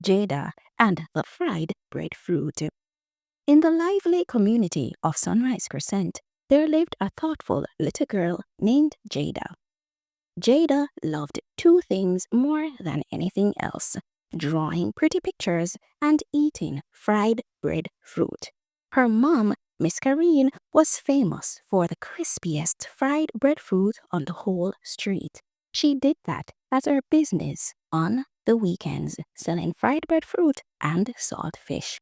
Jada, and the fried breadfruit. In the lively community of Sunrise Crescent, there lived a thoughtful little girl named Jada. Jada loved two things more than anything else: drawing pretty pictures and eating fried breadfruit. Her mom, Miss Karine, was famous for the crispiest fried breadfruit on the whole street. She did that as her business on the weekends, selling fried breadfruit and salt fish.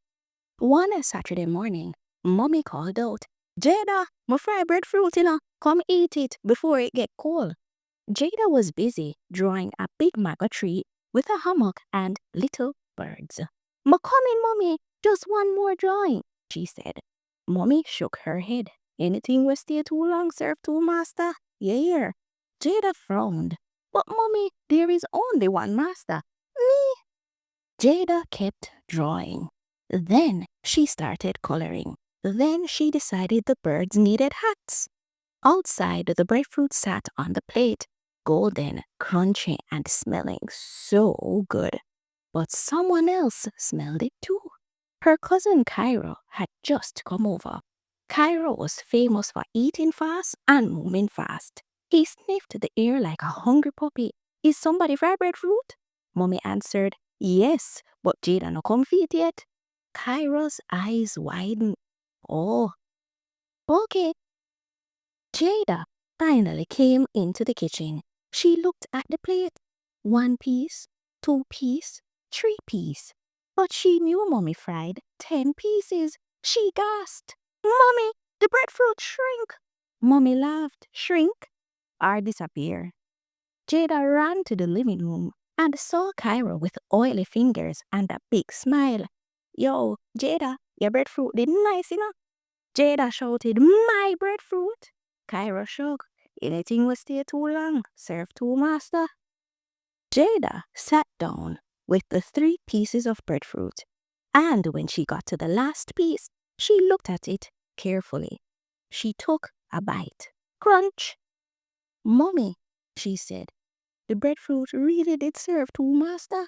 One Saturday morning, Mommy called out, "Jada, my fried breadfruit, come eat it before it get cold." Jada was busy drawing a big mango tree with a hammock and little birds. "Ma coming, Mommy, just one more drawing," she said. Mommy shook her head. "Anything will stay too long, serve too, master. You hear?" Jada frowned. "But Mommy, there is only one master. Me." Jada kept drawing. Then she started coloring. Then she decided the birds needed hats. Outside, the breadfruit sat on the plate, golden, crunchy, and smelling so good. But someone else smelled it too. Her cousin Cairo had just come over. Cairo was famous for eating fast and moving fast. He sniffed the air like a hungry puppy. "Is somebody fried breadfruit?" Mommy answered, "Yes, but Jada no come feet yet." Cairo's eyes widened. "Oh, okay." Jada finally came into the kitchen. She looked at the plate. 1 piece, 2 piece, 3 piece. But she knew Mommy fried 10 pieces. She gasped, "Mommy, the breadfruit shrink." Mommy laughed. "Shrink or disappear?" Jada ran to the living room and saw Cairo with oily fingers and a big smile. "Yo, Jada, your breadfruit did nice, Jada shouted, "My breadfruit!" Cairo shook. "Anything will stay too long, serve too, master." Jada sat down with the 3 pieces of breadfruit, and when she got to the last piece, she looked at it carefully. She took a bite. Crunch! "Mommy," she said, "the breadfruit really did serve too, master."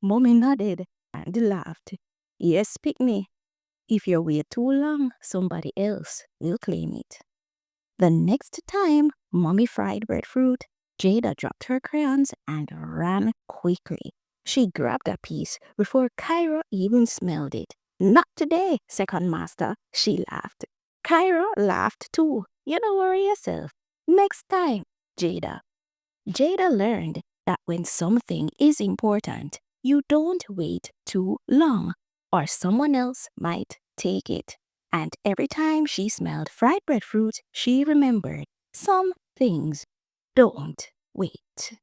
Mommy nodded and laughed. "Yes, Pickney. If you wait too long, somebody else will claim it." The next time Mommy fried breadfruit, Jada dropped her crayons and ran quickly. She grabbed a piece before Cairo even smelled it. "Not today, second master," she laughed. Cairo laughed too. "You don't worry yourself. Next time, Jada." Jada learned that when something is important, you don't wait too long, or someone else might take it. And every time she smelled fried breadfruit, she remembered some things don't wait.